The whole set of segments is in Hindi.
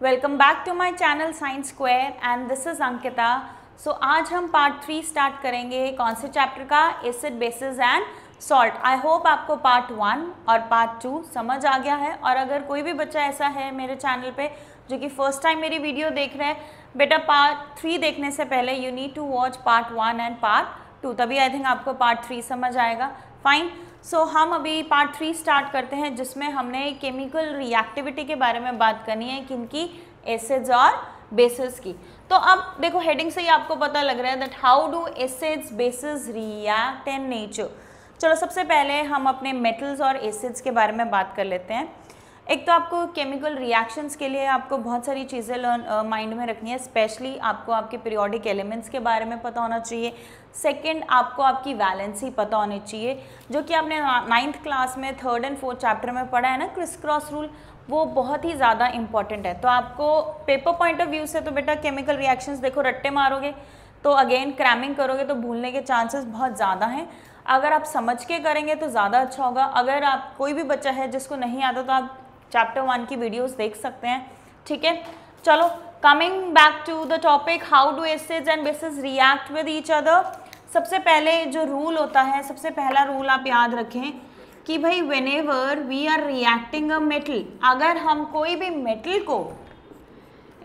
Welcome back to my channel Science Square and this is Ankita. So आज हम पार्ट 3 स्टार्ट करेंगे कौन से चैप्टर का, acid basis and salt. I hope आपको पार्ट 1 और पार्ट 2 समझ आ गया है। और अगर कोई भी बच्चा ऐसा है मेरे चैनल पे जो कि फर्स्ट टाइम मेरी वीडियो देख रहे हैं, बेटा पार्ट 3 देखने से पहले you need to watch part 1 and part 2, तभी आई थिंक आपको पार्ट 3 समझ आएगा। फाइन। सो हम अभी पार्ट 3 स्टार्ट करते हैं जिसमें हमने केमिकल रिएक्टिविटी के बारे में बात करनी है, किनकी, एसिड्स और बेसिस की। तो अब देखो हेडिंग से ही आपको पता लग रहा है that how do acids bases react in nature. चलो सबसे पहले हम अपने मेटल्स और एसिड्स के बारे में बात कर लेते हैं। एक तो आपको केमिकल रिएक्शंस के लिए आपको बहुत सारी चीज़ें माइंड में रखनी है। स्पेशली आपको आपके पीरियोडिक एलिमेंट्स के बारे में पता होना चाहिए। सेकंड, आपको आपकी वैलेंसी पता होनी चाहिए, जो कि आपने 9th क्लास में 3rd एंड 4th चैप्टर में पढ़ा है ना, क्रिस क्रॉस रूल। वो बहुत ही ज़्यादा इंपॉर्टेंट है। तो आपको पेपर पॉइंट ऑफ व्यू से तो बेटा केमिकल रिएक्शंस देखो, रट्टे मारोगे तो अगेन क्रैमिंग करोगे तो भूलने के चांसेस बहुत ज़्यादा हैं। अगर आप समझ के करेंगे तो ज़्यादा अच्छा होगा। अगर आप कोई भी बच्चा है जिसको नहीं आता तो आप चैप्टर 1 की वीडियोस देख सकते हैं, ठीक है। चलो coming back to the topic, how do acids and bases react with each other. सबसे पहले जो रूल होता है, सबसे पहला रूल आप याद रखें कि भाई whenever we are reacting a metal, अगर हम कोई भी मेटल को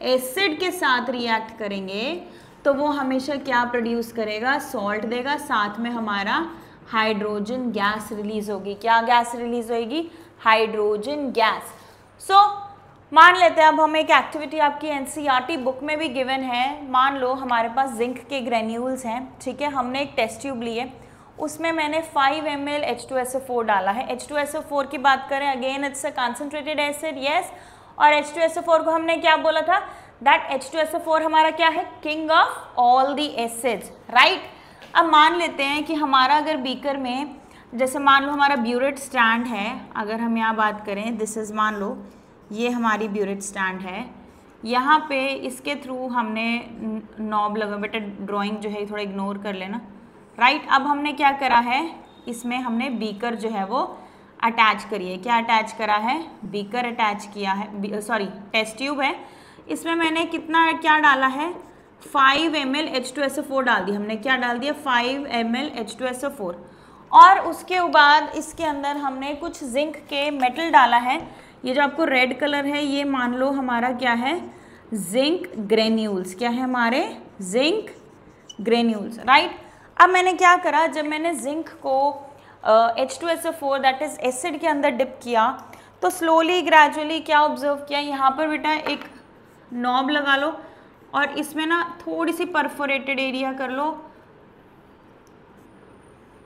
एसिड के साथ रिएक्ट करेंगे तो वो हमेशा क्या प्रोड्यूस करेगा, सॉल्ट देगा, साथ में हमारा हाइड्रोजन गैस रिलीज होगी। क्या गैस रिलीज होगी? Hydrogen gas. सो मान लेते हैं, अब हम एक एक्टिविटी आपकी एनसीईआरटी बुक में भी गिवन है। मान लो हमारे पास जिंक के ग्रेन्यूल्स हैं, ठीक है। हमने एक टेस्ट ट्यूब ली है, उसमें मैंने 5 ml H2SO4 डाला है। H2SO4 की बात करें, again it's a concentrated acid, yes. और H2SO4 को हमने क्या बोला था, दैट H2SO4 हमारा क्या है, king of all the acids, right. अब मान लेते हैं कि हमारा अगर बीकर में, जैसे मान लो हमारा ब्यूरेट स्टैंड है, अगर हम यहाँ बात करें, दिस इज़, मान लो ये हमारी ब्यूरेट स्टैंड है, यहाँ पे इसके थ्रू हमने नॉब लगा, बेटा ड्राइंग जो है थोड़ा इग्नोर कर लेना, राइट। अब हमने क्या करा है, इसमें हमने बीकर जो है वो अटैच करी है। क्या अटैच करा है? बीकर अटैच किया है, सॉरी टेस्ट ट्यूब है। इसमें मैंने कितना क्या डाला है, 5 ml H2SO4 डाल दी हमने। क्या डाल दिया? 5 ml H2SO4। और उसके बाद इसके अंदर हमने कुछ जिंक के मेटल डाला है। ये जो आपको रेड कलर है, ये मान लो हमारा क्या है, जिंक ग्रेन्यूल्स। क्या है हमारे? Zinc granules, right. अब मैंने क्या करा, जब मैंने जिंक को H2SO4 दैट इज एसिड के अंदर डिप किया तो स्लोली ग्रेजुअली क्या ऑब्जर्व किया, यहाँ पर बेटा एक नॉब लगा लो और इसमें ना थोड़ी सी परफोरेटेड एरिया कर लो,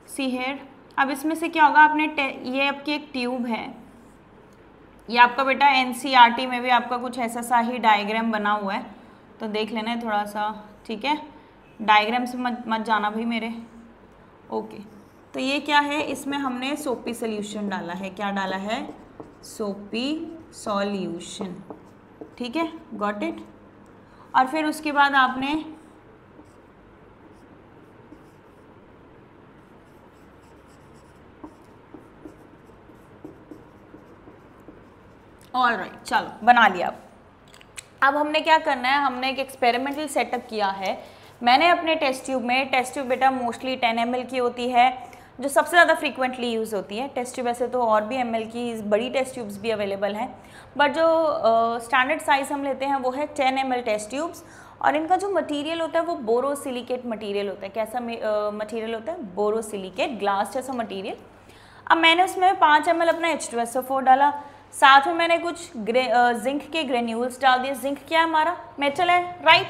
सी हेयर। अब इसमें से क्या होगा, आपने ये आपकी एक ट्यूब है, ये आपका बेटा एनसीईआरटी में भी आपका कुछ ऐसा सा ही डायग्राम बना हुआ है, तो देख लेना है थोड़ा सा, ठीक है। डायग्राम से मत जाना भाई मेरे, ओके। तो ये क्या है, इसमें हमने सोपी सोल्यूशन डाला है। क्या डाला है? सोपी सॉल्यूशन, ठीक है, गॉट इट। और फिर उसके बाद आपने ऑल राइट, चलो बना लिया। अब हमने क्या करना है, हमने एक एक्सपेरिमेंटल सेटअप किया है मैंने अपने टेस्ट ट्यूब में। टेस्ट ट्यूब बेटा मोस्टली 10 ml की होती है, जो सबसे ज़्यादा फ्रीक्वेंटली यूज़ होती है टेस्ट ट्यूब। ऐसे तो और भी ml की बड़ी टेस्ट ट्यूब्स भी अवेलेबल हैं, बट जो स्टैंडर्ड साइज़ हम लेते हैं वो है 10 ml टेस्ट ट्यूब्स। और इनका जो मटेरियल होता है वो बोरोसिलिकेट मटेरियल होता है। कैसा मटेरियल होता है? बोरोसिलिकेट, ग्लास जैसा मटेरियल। अब मैंने उसमें 5 ml अपना H2SO4 डाला, साथ में मैंने कुछ जिंक के ग्रेन्यूल्स डाल दिए। जिंक क्या है? हमारा मेटल है, राइट।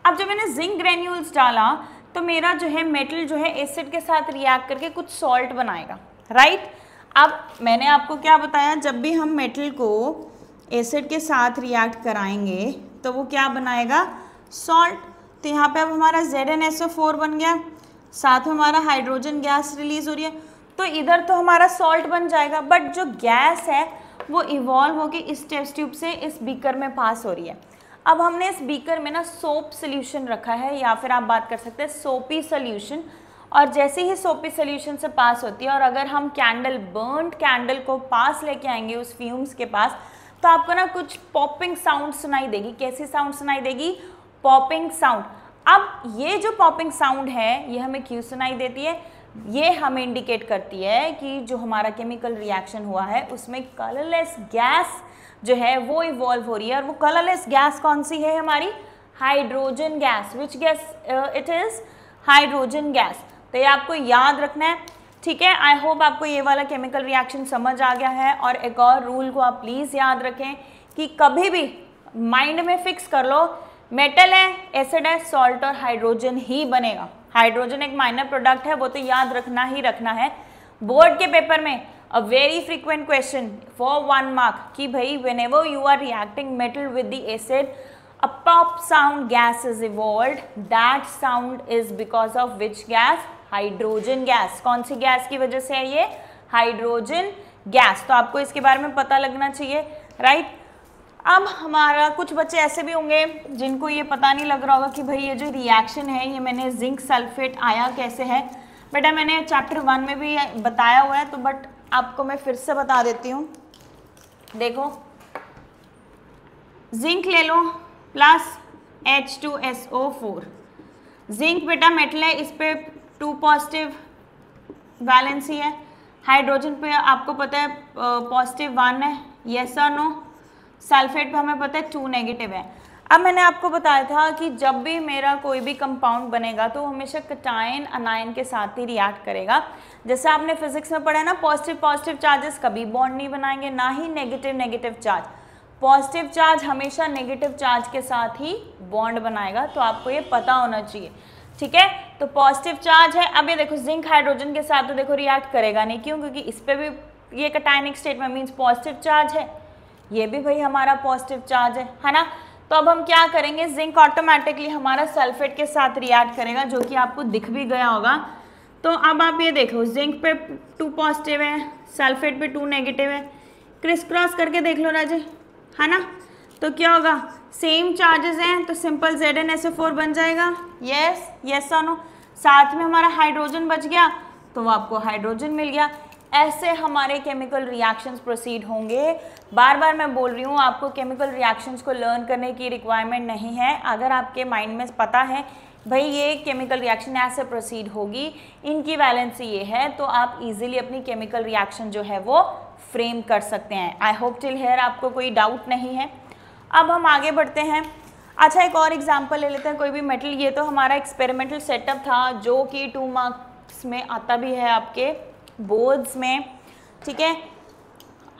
अब जब मैंने जिंक ग्रेन्यूल्स डाला तो मेरा जो है मेटल जो है एसिड के साथ रिएक्ट करके कुछ सॉल्ट बनाएगा, राइट। अब मैंने आपको क्या बताया, जब भी हम मेटल को एसिड के साथ रिएक्ट कराएंगे तो वो क्या बनाएगा? सॉल्ट। तो यहाँ पे अब हमारा ZnSO4 बन गया, साथ में हमारा हाइड्रोजन गैस रिलीज हो रही है, तो इधर तो हमारा सॉल्ट बन जाएगा, बट जो गैस है वो इवॉल्व होके इस टेस्ट ट्यूब से इस बीकर में पास हो रही है। अब हमने इस बीकर में ना सोप सोल्यूशन रखा है, या फिर आप बात कर सकते हैं सोपी सोल्यूशन। और जैसे ही सोपी सोल्यूशन से पास होती है, और अगर हम कैंडल, बर्न्ड कैंडल को पास लेके आएंगे उस फ्यूम्स के पास, तो आपको ना कुछ पॉपिंग साउंड सुनाई देगी। कैसी साउंड सुनाई देगी? Popping sound. अब ये जो पॉपिंग साउंड है ये हमें क्यों सुनाई देती है? ये हमें इंडिकेट करती है कि जो हमारा केमिकल रिएक्शन हुआ है उसमें कलरलेस गैस जो है वो इवॉल्व हो रही है। और वो कलरलेस गैस कौन सी है हमारी? Hydrogen gas. Which gas it is? Hydrogen gas. तो ये आपको याद रखना है, ठीक है। आई होप आपको ये वाला केमिकल रिएक्शन समझ आ गया है। और एक और रूल को आप प्लीज़ याद रखें कि कभी भी माइंड में फिक्स कर लो, मेटल है, एसिड है, सॉल्ट और हाइड्रोजन ही बनेगा। हाइड्रोजन एक माइनर प्रोडक्ट है, वो तो याद रखना ही रखना है। बोर्ड के पेपर में a very frequent question for 1 mark कि भाई whenever you are reacting metal with the acid a pop sound gas is evolved. That sound is because of which gas? Hydrogen gas. कौन सी गैस की वजह से है ये? Hydrogen gas. तो आपको इसके बारे में पता लगना चाहिए, राइट। अब हमारा कुछ बच्चे ऐसे भी होंगे जिनको ये पता नहीं लग रहा होगा कि भाई ये जो रिएक्शन है ये मैंने जिंक सल्फेट आया कैसे है। बेटा मैंने चैप्टर 1 में भी बताया हुआ है, तो बट आपको मैं फिर से बता देती हूँ। देखो, जिंक ले लो प्लस H2SO4। जिंक बेटा मेटल है, इस पे 2 पॉजिटिव वैलेंसी है। हाइड्रोजन पे आपको पता है पॉजिटिव 1 है, यस और नो। सल्फेट पे हमें पता है 2 नेगेटिव है। अब मैंने आपको बताया था कि जब भी मेरा कोई भी कंपाउंड बनेगा तो हमेशा कटायन अनायन के साथ ही रिएक्ट करेगा। जैसे आपने फिजिक्स में पढ़ा है ना, पॉजिटिव पॉजिटिव चार्जेस कभी बॉन्ड नहीं बनाएंगे, ना ही negative negative charge. Positive charge हमेशा नेगेटिव चार्ज के साथ ही बॉन्ड बनाएगा, तो आपको ये पता होना चाहिए, ठीक है। तो पॉजिटिव चार्ज है। अब ये देखो, जिंक हाइड्रोजन के साथ तो देखो रिएक्ट करेगा नहीं, क्यों? क्योंकि इस पे भी ये कटायनिक स्टेट में मीन्स पॉजिटिव चार्ज है, ये भी भाई हमारा पॉजिटिव चार्ज है ना। तो अब हम क्या करेंगे, जिंक ऑटोमेटिकली हमारा सल्फेट के साथ रिएक्ट करेगा, जो कि आपको दिख भी गया होगा। तो अब आप ये देखो, जिंक पे 2 पॉजिटिव है, सल्फेट पे 2 नेगेटिव है, क्रिस क्रॉस करके देख लो राजे, है ना। तो क्या होगा, सेम चार्जेस हैं तो सिंपल ZnSO4 बन जाएगा। यस, यस और नो। साथ में हमारा हाइड्रोजन बच गया तो वो आपको हाइड्रोजन मिल गया। ऐसे हमारे केमिकल रिएक्शंस प्रोसीड होंगे। बार बार मैं बोल रही हूँ, आपको केमिकल रिएक्शंस को लर्न करने की रिक्वायरमेंट नहीं है। अगर आपके माइंड में पता है भाई ये केमिकल रिएक्शन ऐसे प्रोसीड होगी, इनकी वैलेंसी ये है, तो आप इजीली अपनी केमिकल रिएक्शन जो है वो फ्रेम कर सकते हैं। आई होप टिल हेयर आपको कोई डाउट नहीं है। अब हम आगे बढ़ते हैं। अच्छा, एक और एग्जांपल ले लेते हैं, कोई भी मेटल। ये तो हमारा एक्सपेरिमेंटल सेटअप था जो कि 2 मार्क्स में आता भी है आपके बोर्ड्स में, ठीक है।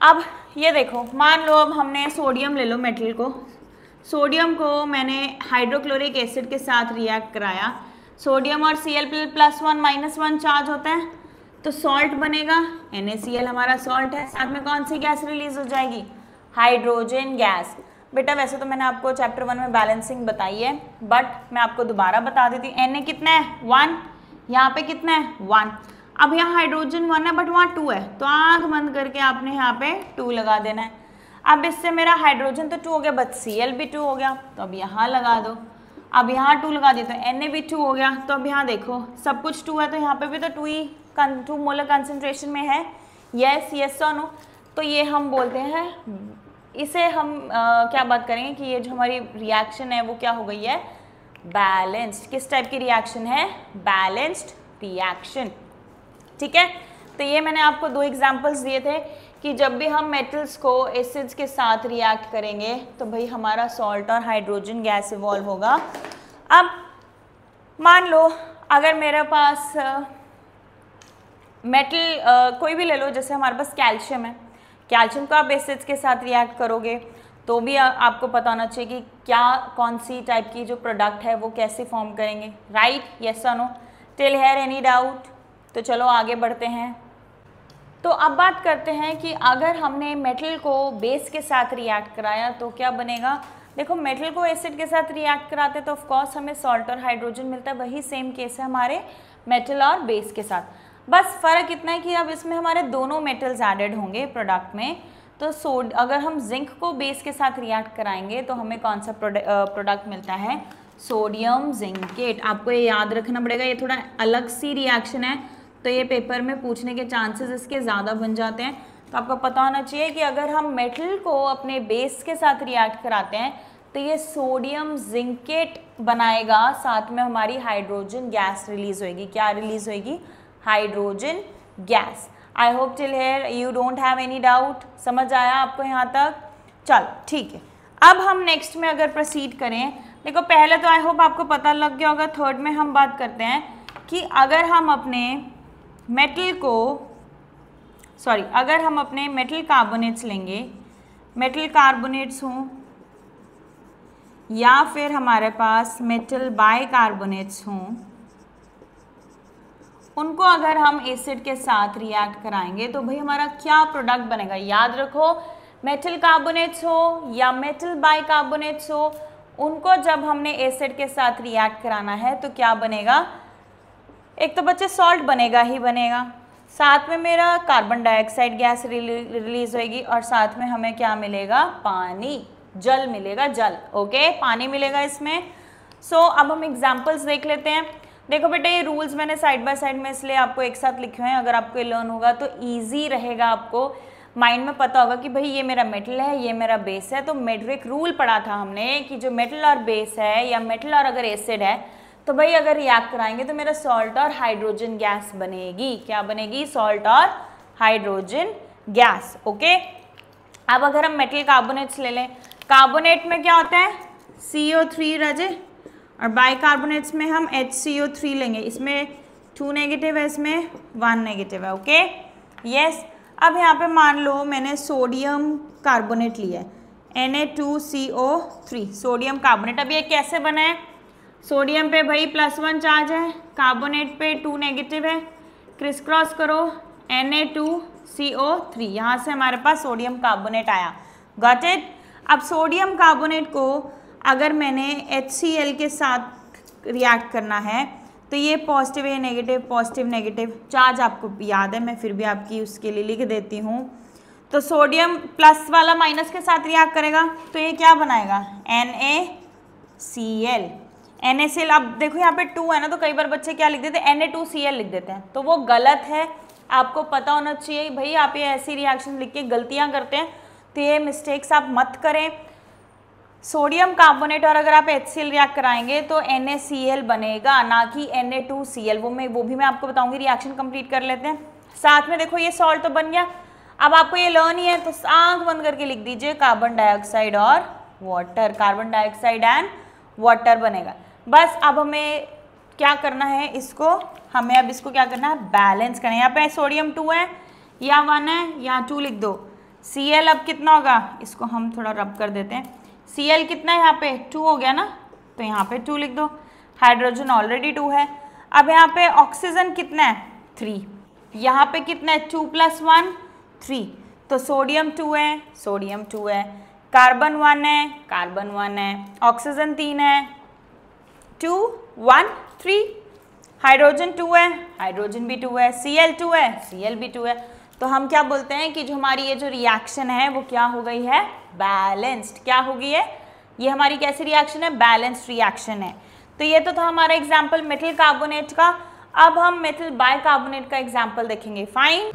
अब ये देखो, मान लो अब हमने सोडियम ले लो, मेटल को, सोडियम को मैंने हाइड्रोक्लोरिक एसिड के साथ रिएक्ट कराया। सोडियम और Cl+1 -1 चार्ज होता है, तो सॉल्ट बनेगा, NaCl हमारा सॉल्ट है। साथ में कौन सी गैस रिलीज हो जाएगी? Hydrogen gas. बेटा वैसे तो मैंने आपको चैप्टर 1 में बैलेंसिंग बताई है, बट मैं आपको दोबारा बता देती हूँ। Na कितना है? 1। यहाँ पे कितना है? 1। अब यहाँ हाइड्रोजन 1 है बट वहाँ 2 है, तो आँख बंद करके आपने यहाँ पे 2 लगा देना है। अब इससे मेरा हाइड्रोजन तो 2 हो गया, बट Cl भी 2 हो गया, तो अब यहाँ लगा दो। अब यहाँ 2 लगा दिया तो Na भी 2 हो गया। तो अब यहाँ देखो, सब कुछ 2 है, तो यहाँ पे भी तो 2 मोलर कंसंट्रेशन में है। यस, यस और नो। तो ये हम बोलते हैं, इसे हम क्या बात करेंगे कि ये जो हमारी रिएक्शन है वो क्या हो गई है? बैलेंस्ड। किस टाइप की रिएक्शन है? बैलेंस्ड रिएक्शन, ठीक है। तो ये मैंने आपको 2 एग्जांपल्स दिए थे कि जब भी हम मेटल्स को एसिड्स के साथ रिएक्ट करेंगे तो भाई हमारा सॉल्ट और हाइड्रोजन गैस इवॉल्व होगा। अब मान लो अगर मेरे पास मेटल कोई भी ले लो, जैसे हमारे पास कैल्शियम है, कैल्शियम को आप एसिड्स के साथ रिएक्ट करोगे तो भी आपको पता होना चाहिए कि क्या कौन सी टाइप की जो प्रोडक्ट है वो कैसे फॉर्म करेंगे, राइट? यस और no. Till here any doubt? तो चलो आगे बढ़ते हैं। तो अब बात करते हैं कि अगर हमने मेटल को बेस के साथ रिएक्ट कराया तो क्या बनेगा। देखो, मेटल को एसिड के साथ रिएक्ट कराते तो ऑफकोर्स हमें सॉल्ट और हाइड्रोजन मिलता है, वही सेम केस है हमारे मेटल और बेस के साथ। बस फ़र्क इतना है कि अब इसमें हमारे दोनों मेटल्स एडेड होंगे प्रोडक्ट में। तो अगर हम जिंक को बेस के साथ रिएक्ट कराएंगे तो हमें कौन सा प्रोडक्ट मिलता है? Sodium zincate. आपको ये याद रखना पड़ेगा, ये थोड़ा अलग सी रिएक्शन है, तो ये पेपर में पूछने के चांसेस इसके ज़्यादा बन जाते हैं। तो आपको पता होना चाहिए कि अगर हम मेटल को अपने बेस के साथ रिएक्ट कराते हैं तो ये सोडियम जिंकेट बनाएगा, साथ में हमारी हाइड्रोजन गैस रिलीज होगी। क्या रिलीज होगी? Hydrogen gas. I hope till here you don't have any doubt. समझ आया आपको यहाँ तक? चलो ठीक है। अब हम नेक्स्ट में अगर प्रोसीड करें, देखो पहले तो आई होप आपको पता लग गया होगा। थर्ड में हम बात करते हैं कि अगर हम अपने मेटल कार्बोनेट्स लेंगे, मेटल कार्बोनेट्स हों या फिर हमारे पास मेटल बाइकार्बोनेट्स हों, उनको अगर हम एसिड के साथ रिएक्ट कराएंगे तो भाई हमारा क्या प्रोडक्ट बनेगा? याद रखो, मेटल कार्बोनेट्स हो या मेटल बाइकार्बोनेट्स हो, उनको जब हमने एसिड के साथ रिएक्ट कराना है तो क्या बनेगा? एक तो बच्चे सॉल्ट बनेगा ही बनेगा, साथ में मेरा कार्बन डाइऑक्साइड गैस रिलीज होगी और साथ में हमें क्या मिलेगा? पानी, जल मिलेगा, जल। ओके, पानी मिलेगा इसमें। सो अब हम एग्जांपल्स देख लेते हैं। देखो बेटा, ये रूल्स मैंने साइड बाय साइड में इसलिए आपको एक साथ लिखे हुए हैं। अगर आपको ये लर्न होगा तो ईजी रहेगा, आपको माइंड में पता होगा कि भाई ये मेरा मेटल है, ये मेरा बेस है। तो मेट्रिक रूल पढ़ा था हमने कि जो मेटल और बेस है या मेटल और अगर एसिड है तो भाई अगर रिएक्ट कराएंगे तो मेरा सॉल्ट और हाइड्रोजन गैस बनेगी। क्या बनेगी? सॉल्ट और हाइड्रोजन गैस। ओके, अब अगर हम मेटल कार्बोनेट्स ले लें, कार्बोनेट में क्या होता है? CO3 रजे, और बाइकार्बोनेट्स में हम HCO3 लेंगे। इसमें 2 नेगेटिव है, इसमें 1 नेगेटिव है। Okay, yes. अब यहाँ पे मान लो मैंने सोडियम कार्बोनेट लिया है, Na2CO3 सोडियम कार्बोनेट। अब ये कैसे बना है? सोडियम पे भाई +1 चार्ज है, कार्बोनेट पे 2 नेगेटिव है, क्रिस क्रॉस करो, Na2CO3, यहाँ से हमारे पास सोडियम कार्बोनेट आया। Got it? अब सोडियम कार्बोनेट को अगर मैंने HCl के साथ रिएक्ट करना है तो ये पॉजिटिव है, नेगेटिव, पॉजिटिव नेगेटिव, चार्ज आपको याद है, मैं फिर भी आपकी उसके लिए लिख देती हूँ। तो सोडियम प्लस वाला माइनस के साथ रिएक्ट करेगा तो ये क्या बनाएगा? NaCl। NaCl, अब देखो यहाँ पे 2 है ना, तो कई बार बच्चे क्या लिख देते हैं? Na2Cl लिख देते हैं, तो वो गलत है। आपको पता होना चाहिए भाई, आप ये ऐसी रिएक्शन लिख के गलतियाँ करते हैं, तो ये मिस्टेक्स आप मत करें। सोडियम कार्बोनेट और अगर आप HCl रिएक्ट कराएंगे तो NaCl बनेगा, ना कि Na2Cl। वो भी मैं आपको बताऊंगी। रिएक्शन कंप्लीट कर लेते हैं। साथ में देखो ये सॉल्ट तो बन गया। अब आपको ये लर्न ही है तो आंख बंद करके लिख दीजिए कार्बन डाइऑक्साइड और water, carbon dioxide and water बनेगा। बस अब हमें क्या करना है? हमें अब इसको क्या करना है? बैलेंस करना है। यहाँ पे सोडियम 2 है या 1 है या 2 लिख दो। Cl अब कितना होगा? इसको हम थोड़ा रब कर देते हैं। Cl कितना है यहाँ पे? 2 हो गया ना, तो यहाँ पे 2 लिख दो। हाइड्रोजन ऑलरेडी 2 है। अब यहाँ पे ऑक्सीजन कितना है? 3। यहाँ पे कितना है? 2 + 1 3। तो सोडियम 2 है, सोडियम 2 है, कार्बन 1 है, कार्बन 1 है, ऑक्सीजन 3 है, 2 1 3, हाइड्रोजन 2 है, हाइड्रोजन भी 2 है, Cl 2 है, Cl भी 2 है। तो हम क्या बोलते हैं कि जो हमारी ये जो रिएक्शन है वो क्या हो गई है? बैलेंस्ड। क्या हो गई है? ये हमारी कैसी रिएक्शन है? बैलेंस्ड रिएक्शन है। तो ये तो था हमारा एग्जाम्पल मेटल कार्बोनेट का। अब हम मेटल बाइकार्बोनेट का एग्जाम्पल देखेंगे। फाइन।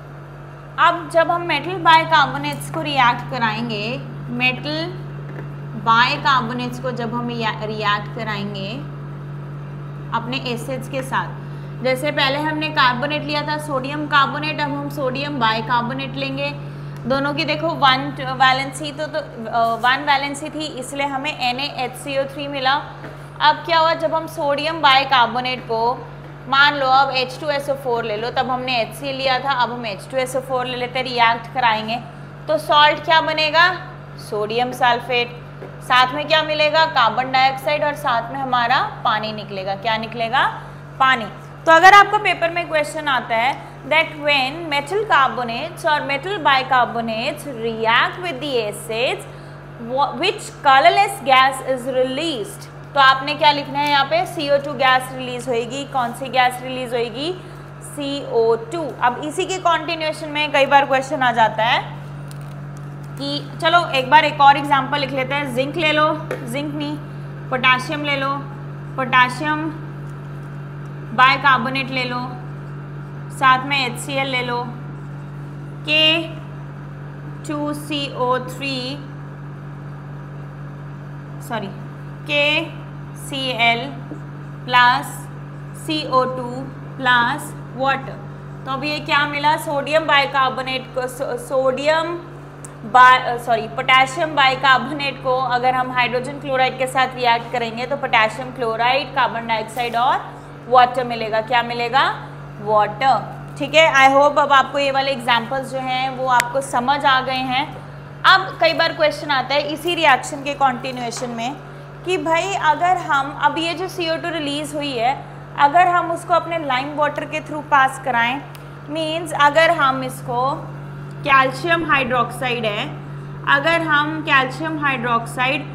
अब जब हम मेटल बाइकार्बोनेट्स को रिएक्ट कराएंगे, मेटल बाइकार्बोनेट्स को जब हम रिएक्ट कराएंगे अपने एसिड्स के साथ, जैसे पहले हमने कार्बोनेट लिया था सोडियम कार्बोनेट, अब हम सोडियम बाइकार्बोनेट लेंगे। दोनों की देखो 1 वैलेंसी तो 1 वैलेंसी थी, इसलिए हमें NaHCO3 मिला। अब क्या हुआ? जब हम सोडियम बाइकार्बोनेट को मान लो अब H2SO4 ले लो, तब हमने HCl लिया था, अब हम H2SO4 ले लेते, रिएक्ट कराएंगे तो सॉल्ट क्या बनेगा? Sodium sulphate. साथ में क्या मिलेगा? कार्बन डाइऑक्साइड, और साथ में हमारा पानी निकलेगा। क्या निकलेगा? पानी। तो अगर आपको पेपर में क्वेश्चन आता है that when metal carbonates or metal bicarbonates react with the acids, which colorless gas is released, तो आपने क्या लिखना है यहाँ पे? CO2 गैस रिलीज होगी। कौन सी गैस रिलीज होगी? CO2। अब इसी के कॉन्टिन्यूएशन में कई बार क्वेश्चन आ जाता है कि चलो एक बार एक और एग्जांपल लिख लेते हैं। जिंक ले लो, जिंक नहीं, पोटाशियम ले लो, पोटाशियम बाइकार्बोनेट ले लो, साथ में HCl ले लो, H2CO3 sorry KCl plus CO2 plus water. तो अब ये क्या मिला, सोडियम बाइकार्बोनेट को पोटेशियम बाइकार्बोनेट को अगर हम हाइड्रोजन क्लोराइड के साथ रिएक्ट करेंगे तो पोटेशियम क्लोराइड, कार्बन डाइऑक्साइड और वाटर मिलेगा। क्या मिलेगा, वाटर। ठीक है, आई होप अब आपको ये वाले एग्जांपल्स जो हैं वो आपको समझ आ गए हैं। अब कई बार क्वेश्चन आता है इसी रिएक्शन के कॉन्टिन्यूएशन में कि भाई अगर हम अब ये जो CO2 रिलीज हुई है अगर हम उसको अपने लाइम वाटर के थ्रू पास कराएं, मीन्स अगर हम इसको कैल्शियम हाइड्रोक्साइड है, अगर हम कैल्शियम हाइड्रोक्साइड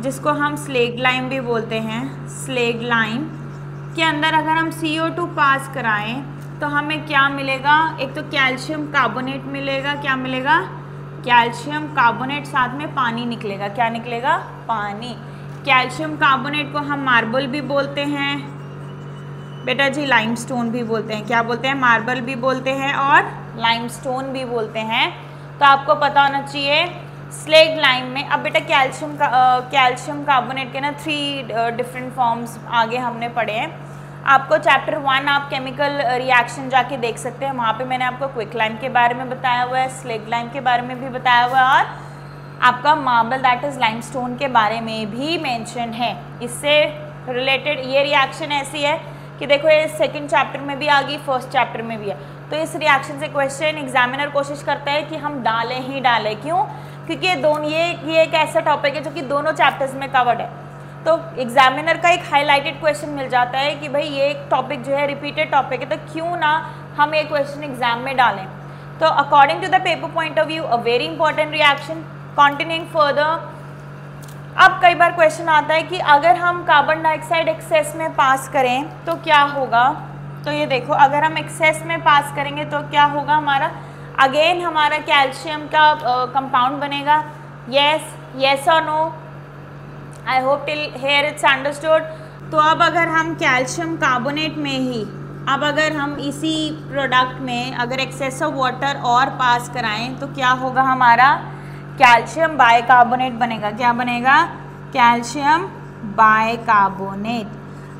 जिसको हम स्लेग लाइम भी बोलते हैं, स्लेग लाइम के अंदर अगर हम CO2 पास कराएं तो हमें क्या मिलेगा, एक तो कैल्शियम कार्बोनेट मिलेगा। क्या मिलेगा, कैल्शियम कार्बोनेट, साथ में पानी निकलेगा। क्या निकलेगा, पानी। कैल्शियम कार्बोनेट को हम मार्बल भी बोलते हैं बेटा जी, लाइमस्टोन भी बोलते हैं। क्या बोलते हैं, मार्बल भी बोलते हैं और लाइमस्टोन भी बोलते हैं। तो आपको पता होना चाहिए स्लेग लाइम में। अब बेटा कैल्शियम कार्बोनेट के ना 3 डिफरेंट फॉर्म्स आगे हमने पढ़े हैं। आपको चैप्टर 1 आप केमिकल रिएक्शन जाके देख सकते हैं, वहाँ पे मैंने आपको क्विक लाइम के बारे में बताया हुआ है, स्लेग लाइम के बारे में भी बताया हुआ है और आपका मार्बल दैट इज़ लाइमस्टोन के बारे में भी मेंशन है। इससे रिलेटेड ये रिएक्शन ऐसी है कि देखो ये सेकंड चैप्टर में भी आ गई, फर्स्ट चैप्टर में भी है। तो इस रिएक्शन से क्वेश्चन एग्जामिनर कोशिश करता है कि हम डालें ही डालें। क्यों, क्योंकि ये एक ऐसा टॉपिक है जो कि दोनों चैप्टर्स में कवर्ड है। तो एग्जामिनर का एक हाईलाइटेड क्वेश्चन मिल जाता है कि भाई ये एक टॉपिक जो है रिपीटेड टॉपिक है, तो क्यों ना हम एक क्वेश्चन एग्जाम में डालें। तो according to the paper point of view a very important reaction. Continuing further, अब कई बार क्वेश्चन आता है कि अगर हम कार्बन डाइऑक्साइड एक्सेस में पास करें तो क्या होगा। तो ये देखो, अगर हम एक्सेस में पास करेंगे तो क्या होगा, हमारा अगेन हमारा कैल्शियम का कंपाउंड बनेगा। यस और no, I hope till here it's understood. तो अब अगर हम कैल्शियम कार्बोनेट में ही, अब अगर हम इसी प्रोडक्ट में अगर एक्सेस ऑफ वाटर और पास कराएं तो क्या होगा, हमारा कैल्शियम बाइकार्बोनेट बनेगा। क्या बनेगा, कैल्शियम बाइकार्बोनेट।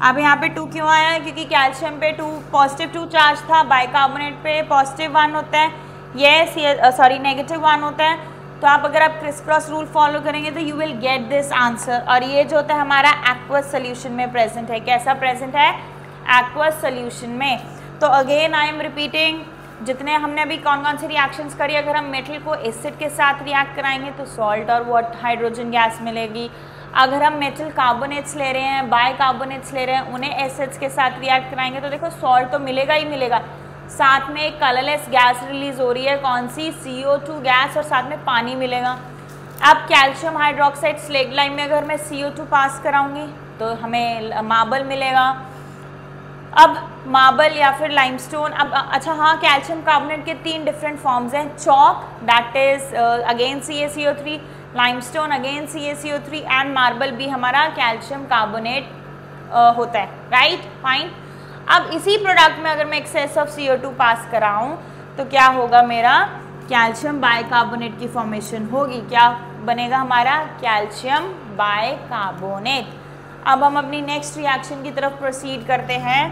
अब यहाँ पे 2 क्यों आया है, क्योंकि कैल्शियम पे +2 चार्ज था, बाइकार्बोनेट पे +1 होता है, -1 होता है। तो अगर आप क्रिस क्रॉस रूल फॉलो करेंगे तो you will get this answer. और ये जो होता है हमारा एक्वस सोल्यूशन में प्रेजेंट है। कैसा प्रेजेंट है, एक्वस सोल्यूशन में। तो अगेन आई एम रिपीटिंग, जितने हमने अभी कौन कौन सी रिएक्शंस करी, अगर हम मेटल को एसिड के साथ रिएक्ट कराएंगे तो सॉल्ट और हाइड्रोजन गैस मिलेगी। अगर हम मेटल कार्बोनेट्स ले रहे हैं, बाइकार्बोनेट्स ले रहे हैं, उन्हें एसिड्स के साथ रिएक्ट कराएंगे तो देखो सॉल्ट तो मिलेगा ही मिलेगा, साथ में एक कलरलेस गैस रिलीज हो रही है, कौन सी, CO2 गैस, और साथ में पानी मिलेगा। अब कैल्शियम हाइड्रोक्साइड स्लेग लाइम में अगर मैं CO2 पास कराऊंगी तो हमें मार्बल मिलेगा। अब मार्बल या फिर लाइमस्टोन, अब अच्छा हाँ, कैल्शियम कार्बोनेट के 3 डिफरेंट फॉर्म्स हैं। Chalk that is again CaCO3, limestone again CaCO3 and marble भी हमारा कैल्शियम कार्बोनेट होता है, राइट, फाइन। अब इसी प्रोडक्ट में अगर मैं एक्सेस ऑफ CO2 पास कराऊं तो क्या होगा, मेरा कैल्शियम बाइकार्बोनेट की फॉर्मेशन होगी। क्या बनेगा हमारा, कैल्शियम बाइकार्बोनेट। अब हम अपनी नेक्स्ट रिएक्शन की तरफ प्रोसीड करते हैं।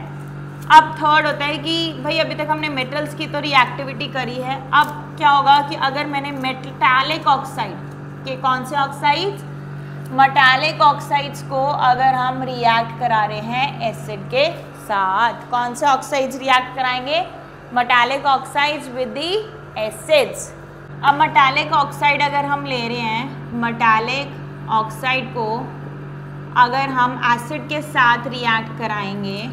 अब थर्ड होता है कि भाई अभी तक हमने मेटल्स की तो रिएक्टिविटी करी है, अब क्या होगा कि अगर मैंने मेटालिक ऑक्साइड के, कौन से ऑक्साइड्स, मेटालिक ऑक्साइड्स को अगर हम रिएक्ट करा रहे हैं एसिड के साथ, कौन से ऑक्साइड्स रिएक्ट कराएंगे, metallic oxides with the acids. अब मेटालिक ऑक्साइड अगर हम ले रहे हैं, मेटालिक ऑक्साइड को अगर हम एसिड के साथ रिएक्ट कराएंगे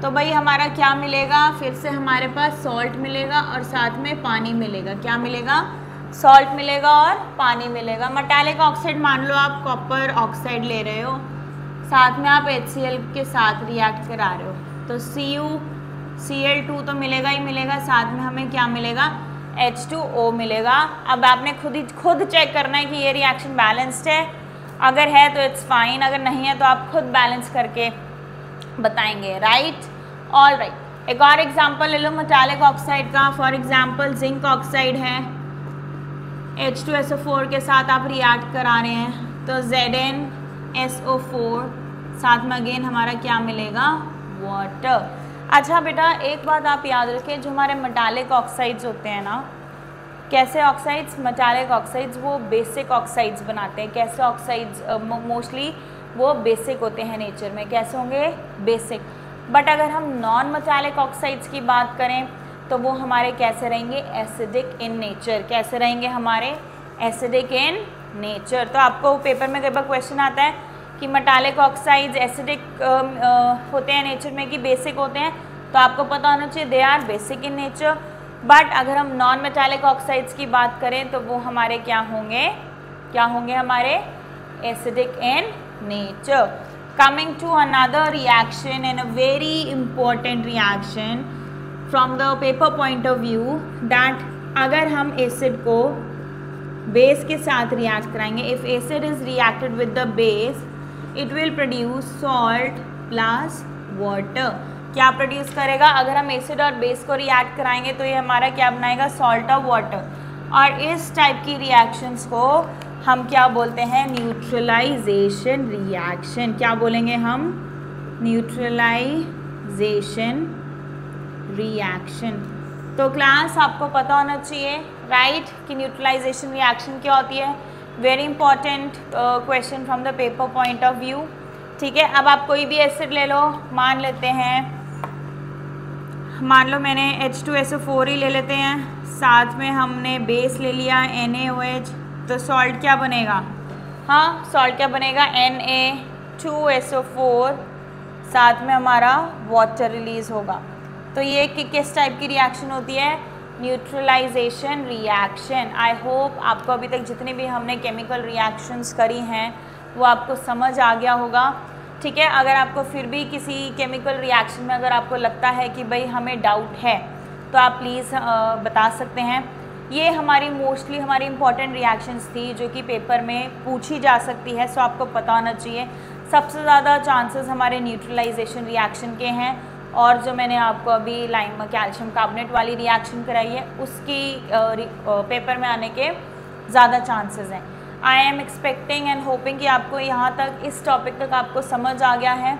तो भाई हमारा क्या मिलेगा, फिर से हमारे पास सॉल्ट मिलेगा और साथ में पानी मिलेगा। क्या मिलेगा, सॉल्ट मिलेगा और पानी मिलेगा। मेटालिक ऑक्साइड मान लो आप कॉपर ऑक्साइड ले रहे हो, साथ में आप HCl के साथ रिएक्ट करा रहे हो तो CuCl2 तो मिलेगा ही मिलेगा, साथ में हमें क्या मिलेगा, H2O मिलेगा। अब आपने खुद चेक करना है कि ये रिएक्शन बैलेंस्ड है, अगर है तो इट्स फाइन, अगर नहीं है तो आप खुद बैलेंस करके बताएंगे, राइट, ऑल राइट। एक और एग्जांपल ले लो मेटालिक ऑक्साइड का, फॉर एग्जांपल जिंक ऑक्साइड है, H2SO4 के साथ आप रिएक्ट करा रहे हैं तो ZnSO4 साथ में अगेन हमारा क्या मिलेगा, वाटर। अच्छा बेटा एक बात आप याद रखें, जो हमारे मेटालिक ऑक्साइड्स होते हैं ना, कैसे ऑक्साइड्स, मेटालिक ऑक्साइड्स वो बेसिक ऑक्साइड्स बनाते हैं। कैसे ऑक्साइड्स मोस्टली वो बेसिक होते हैं नेचर में, कैसे होंगे, बेसिक। बट अगर हम नॉन मेटालिक ऑक्साइड्स की बात करें तो वो हमारे कैसे रहेंगे, एसिडिक इन नेचर। कैसे रहेंगे हमारे, एसिडिक इन नेचर। तो आपको पेपर में कई बार क्वेश्चन आता है कि मेटालिक ऑक्साइड्स एसिडिक होते हैं नेचर में कि बेसिक होते हैं, तो आपको पता होना चाहिए they are basic in nature. But अगर हम नॉन मेटालिक ऑक्साइड्स की बात करें तो वो हमारे क्या होंगे, क्या होंगे हमारे, acidic in nature. Coming to another reaction and a very important reaction from the paper point of view, that अगर हम एसिड को बेस के साथ रिएक्ट कराएंगे, if acid is reacted with the base it will produce salt plus water. क्या प्रोड्यूस करेगा, अगर हम एसिड और बेस को रिएक्ट कराएंगे तो ये हमारा क्या बनाएगा, सॉल्ट और वाटर। और इस टाइप की रिएक्शंस को हम क्या बोलते हैं, न्यूट्रलाइजेशन रिएक्शन। क्या बोलेंगे हम, न्यूट्रलाइजेशन रिएक्शन। तो क्लास आपको पता होना चाहिए राइट कि न्यूट्रलाइजेशन रिएक्शन क्या होती है। Very important question from the paper point of view. ठीक है, अब आप कोई भी एसिड ले लो, मान लेते हैं, मान लो मैंने H2SO4 ही ले लेते हैं, साथ में हमने बेस ले लिया NaOH, तो सॉल्ट क्या बनेगा, हाँ सॉल्ट क्या बनेगा, Na2SO4, साथ में हमारा वाटर रिलीज होगा। तो ये किस टाइप की रिएक्शन होती है, न्यूट्रलाइजेशन रिएक्शन। आई होप आपको अभी तक जितनी भी हमने केमिकल रिएक्शंस करी हैं वो आपको समझ आ गया होगा। ठीक है, अगर आपको फिर भी किसी केमिकल रिएक्शन में अगर आपको लगता है कि भाई हमें डाउट है तो आप प्लीज़ बता सकते हैं। ये हमारी मोस्टली हमारी इंपॉर्टेंट रिएक्शंस थी जो कि पेपर में पूछी जा सकती है, सो आपको पता होना चाहिए। सबसे ज़्यादा चांसेस हमारे न्यूट्रलाइजेशन रिएक्शन के हैं, और जो मैंने आपको अभी लाइम कैल्शियम कार्बोनेट वाली रिएक्शन कराई है उसकी पेपर में आने के ज़्यादा चांसेस हैं। आई एम एक्सपेक्टिंग एंड होपिंग कि आपको यहाँ तक इस टॉपिक तक आपको समझ आ गया है।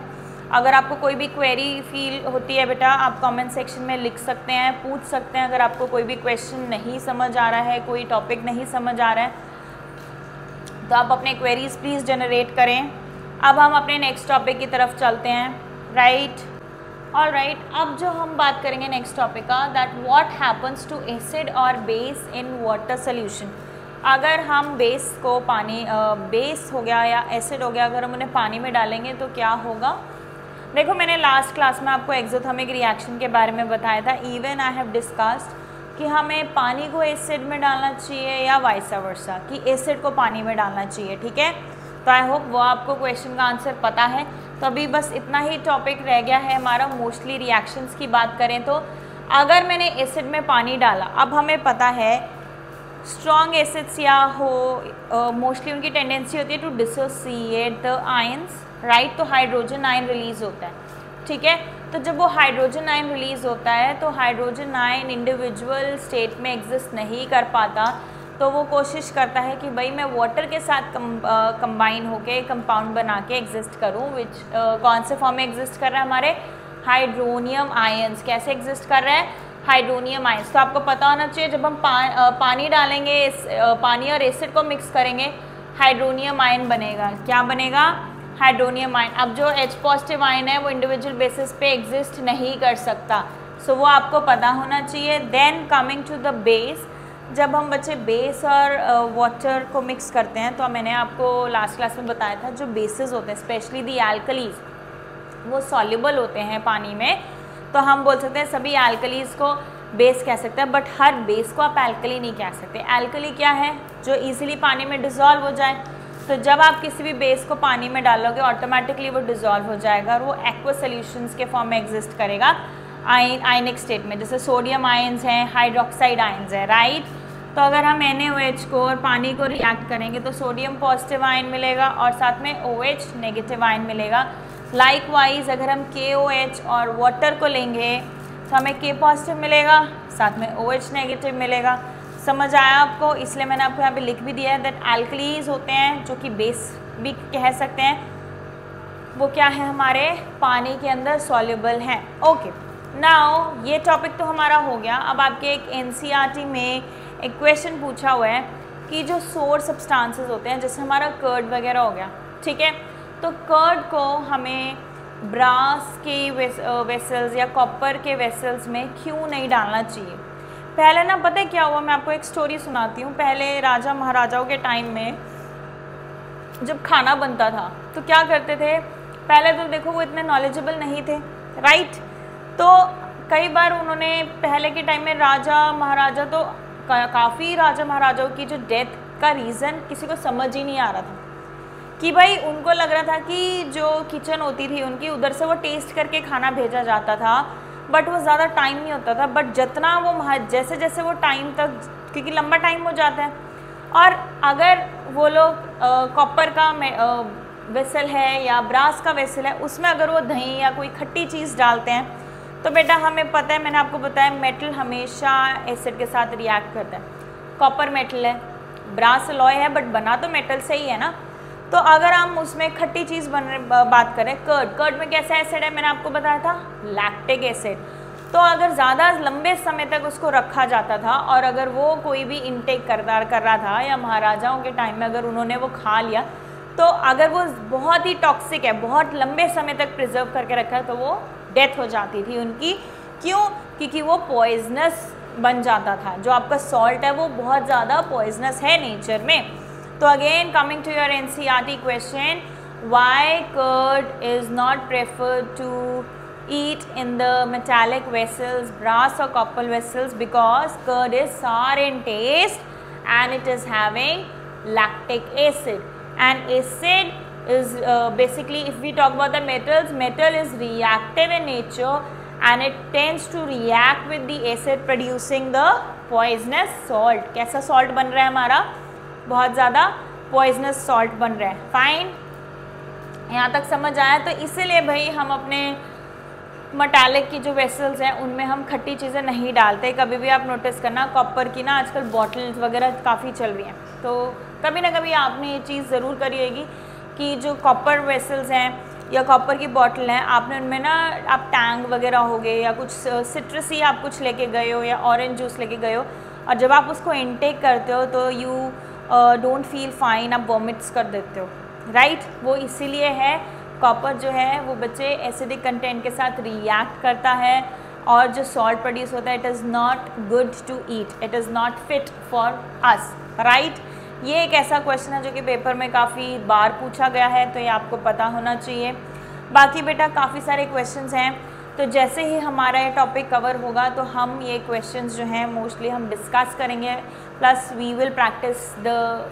अगर आपको कोई भी क्वेरी फील होती है बेटा, आप कमेंट सेक्शन में लिख सकते हैं, पूछ सकते हैं। अगर आपको कोई भी क्वेश्चन नहीं समझ आ रहा है, कोई टॉपिक नहीं समझ आ रहा है, तो आप अपने क्वेरीज प्लीज़ जनरेट करें। अब हम अपने नेक्स्ट टॉपिक की तरफ चलते हैं, राइट। ऑल राइट, अब जो हम बात करेंगे नेक्स्ट टॉपिक का, that what happens to acid और बेस इन वाटर सोल्यूशन। अगर हम बेस को पानी बेस हो गया या एसिड हो गया, अगर हम उन्हें पानी में डालेंगे तो क्या होगा। देखो मैंने लास्ट क्लास में आपको एक्सोथर्मिक रिएक्शन के बारे में बताया था। इवन आई हैव डिस्कस्ड कि हमें पानी को एसिड में डालना चाहिए या वाइस वर्सा, कि एसिड को पानी में डालना चाहिए। ठीक है, तो आई होप वो आपको क्वेश्चन का आंसर पता है। तो अभी बस इतना ही टॉपिक रह गया है हमारा। मोस्टली रिएक्शंस की बात करें तो अगर मैंने एसिड में पानी डाला, अब हमें पता है स्ट्रॉन्ग एसिड्स या हो मोस्टली उनकी टेंडेंसी होती है to dissociate the ions, right. तो हाइड्रोजन आयन रिलीज होता है। ठीक है, तो जब वो हाइड्रोजन आयन रिलीज होता है तो हाइड्रोजन आयन इंडिविजुअल स्टेट में एग्जिस्ट नहीं कर पाता, तो वो कोशिश करता है कि भाई मैं वाटर के साथ कंबाइन होके कंपाउंड बना के एग्जिस्ट करूँ, विच कौन से फॉर्म में एग्जिस्ट कर रहा है, हमारे हाइड्रोनियम आयंस। कैसे एग्जिस्ट कर रहा है, हाइड्रोनियम आयंस। तो आपको पता होना चाहिए जब हम पानी डालेंगे, पानी और एसिड को मिक्स करेंगे, हाइड्रोनियम आयन बनेगा। क्या बनेगा, हाइड्रोनियम आयन। अब जो H पॉजिटिव आयन है वो इंडिविजुअल बेसिस पे एग्जिस्ट नहीं कर सकता, सो वो आपको पता होना चाहिए। Then coming to the base, जब हम बच्चे बेस और वाटर को मिक्स करते हैं, तो मैंने आपको लास्ट क्लास में बताया था जो बेसिस होते हैं स्पेशली दी एल्कलीज, वो सॉल्युबल होते हैं पानी में। तो हम बोल सकते हैं सभी एल्कलीज को बेस कह सकते हैं, बट हर बेस को आप एल्कली नहीं कह सकते। एल्कली क्या है, जो ईजिली पानी में डिज़ोल्व हो जाए। तो जब आप किसी भी बेस को पानी में डालोगे ऑटोमेटिकली वो डिज़ोल्व हो जाएगा और वो एक्वस सॉल्यूशंस के फॉर्म में एग्जिस्ट करेगा आयनिक स्टेट में, जैसे सोडियम आयंस हैं, हाइड्रोक्साइड आयंस है, राइट। तो अगर हम NaOH को और पानी को रिएक्ट करेंगे तो सोडियम पॉजिटिव आयन मिलेगा और साथ में OH नेगेटिव आयन मिलेगा। लाइकवाइज अगर हम KOH और वाटर को लेंगे तो हमें K पॉजिटिव मिलेगा, साथ में OH नेगेटिव मिलेगा। समझ आया आपको, इसलिए मैंने आपको यहाँ पे लिख भी दिया है दैट एल्कलीज होते हैं जो कि बेस भी कह सकते हैं, वो क्या है हमारे पानी के अंदर सॉल्युबल हैं। ओके, नाउ ये टॉपिक तो हमारा हो गया। अब आपके एक एनसीईआरटी में एक क्वेश्चन पूछा हुआ है कि जो सोर्स सब्सटेंसेस होते हैं, जैसे हमारा कर्ड वगैरह हो गया, ठीक है, तो कर्ड को हमें ब्रास के वेसल्स या कॉपर के वेसल्स में क्यों नहीं डालना चाहिए। पहले ना पता है क्या हुआ, मैं आपको एक स्टोरी सुनाती हूँ। पहले राजा महाराजाओं के टाइम में जब खाना बनता था तो क्या करते थे, पहले तो देखो वो इतने नॉलेजेबल नहीं थे, राइट, तो कई बार उन्होंने पहले के टाइम में राजा महाराजा तो काफ़ी राजा महाराजाओं की जो डेथ का रीज़न किसी को समझ ही नहीं आ रहा था कि भाई उनको लग रहा था कि जो किचन होती थी उनकी, उधर से वो टेस्ट करके खाना भेजा जाता था, बट वो ज़्यादा टाइम नहीं होता था। बट जितना वो जैसे जैसे वो टाइम तक, क्योंकि लंबा टाइम हो जाता है, और अगर वो लोग कॉपर का वेसल है या ब्रास का वेसल है, उसमें अगर वो दही या कोई खट्टी चीज़ डालते हैं तो बेटा हमें पता है, मैंने आपको बताया मेटल हमेशा एसिड के साथ रिएक्ट करता है। कॉपर मेटल है, ब्रास अलॉय है, बट बना तो मेटल से ही है ना। तो अगर हम उसमें खट्टी चीज़ बात करें, कर्ड में कैसा एसिड है, मैंने आपको बताया था लैक्टिक एसिड। तो अगर ज़्यादा लंबे समय तक उसको रखा जाता था और अगर वो कोई भी इनटेक कर रहा था या महाराजाओं के टाइम में अगर उन्होंने वो खा लिया, तो अगर वो बहुत ही टॉक्सिक है, बहुत लंबे समय तक प्रिजर्व करके रखा है, तो वो डेथ हो जाती थी उनकी। क्यों? क्योंकि वो पॉइजनस बन जाता था। जो आपका सॉल्ट है वो बहुत ज़्यादा पॉइजनस है नेचर में। तो again coming to your NCERT question, why curd is not preferred to eat in the metallic vessels, brass or copper vessels? Because curd is sour in taste and it is having lactic acid, and acid is basically, if we talk about the metals, metal is reactive in nature and it tends to react with the acid producing the poisonous salt. कैसा salt बन रहा है हमारा? बहुत ज़्यादा poisonous salt बन रहा है। फाइन, यहाँ तक समझ आया? तो इसीलिए भाई हम अपने मेटालिक की जो वेसल्स हैं उनमें हम खट्टी चीज़ें नहीं डालते। कभी भी आप नोटिस करना, कॉपर की ना आजकल बॉटल्स वगैरह काफ़ी चल रही हैं, तो कभी ना कभी आपने ये चीज़ ज़रूर करी होगी कि जो कॉपर वेसल्स हैं या कॉपर की बॉटल हैं, आपने उनमें ना, आप टैंग वगैरह हो गए या कुछ सिट्रसी आप कुछ लेके गए हो या ऑरेंज जूस लेके गए हो, और जब आप उसको इनटेक करते हो तो यू डोंट फील फाइन, आप वॉमिट्स कर देते हो, राइट। वो इसीलिए है, कॉपर जो है वो बच्चे एसिडिक कंटेंट के साथ रिएक्ट करता है और जो सॉल्ट प्रोड्यूस होता है, it is not good to eat, it is not fit for us, right. ये एक ऐसा क्वेश्चन है जो कि पेपर में काफ़ी बार पूछा गया है, तो ये आपको पता होना चाहिए। बाकी बेटा काफ़ी सारे क्वेश्चंस हैं, तो जैसे ही हमारा ये टॉपिक कवर होगा तो हम ये क्वेश्चंस जो हैं मोस्टली हम डिस्कस करेंगे, plus we will practise the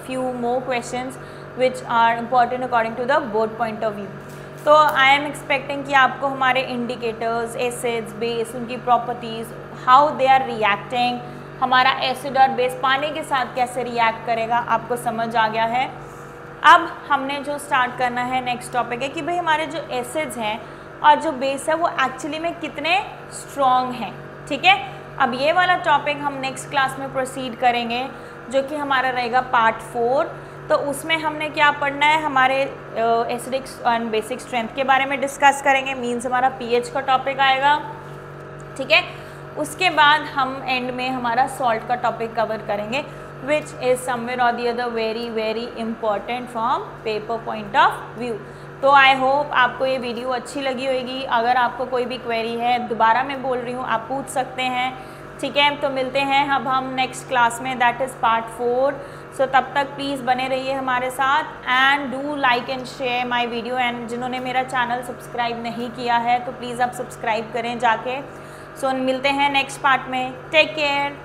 few more questions which are important according to the board point of view. तो आई एम एक्सपेक्टिंग कि आपको हमारे इंडिकेटर्स, एसिड्स, बेस, उनकी properties, how they are reacting, हमारा एसिड और बेस पानी के साथ कैसे रिएक्ट करेगा, आपको समझ आ गया है। अब हमने जो स्टार्ट करना है नेक्स्ट टॉपिक है कि भाई हमारे जो एसिड्स हैं और जो बेस है वो एक्चुअली में कितने स्ट्रॉन्ग हैं, ठीक है। अब ये वाला टॉपिक हम नेक्स्ट क्लास में प्रोसीड करेंगे, जो कि हमारा रहेगा पार्ट 4। तो उसमें हमने क्या पढ़ना है, हमारे एसिडिक एंड बेसिक स्ट्रेंथ के बारे में डिस्कस करेंगे, मीन्स हमारा पीएच का टॉपिक आएगा, ठीक है। उसके बाद हम एंड में हमारा सॉल्ट का टॉपिक कवर करेंगे, विच इज़ समवेयर और the other very very important from paper point of view. तो आई होप आपको ये वीडियो अच्छी लगी होगी। अगर आपको कोई भी क्वेरी है, दोबारा मैं बोल रही हूँ, आप पूछ सकते हैं, ठीक है। तो मिलते हैं अब हम नेक्स्ट क्लास में, दैट इज़ पार्ट 4। सो तब तक प्लीज़ बने रहिए हमारे साथ and do like and share my video, and जिन्होंने मेरा चैनल सब्सक्राइब नहीं किया है तो प्लीज़ आप सब्सक्राइब करें जाके। सो मिलते हैं नेक्स्ट पार्ट में, टेक केयर।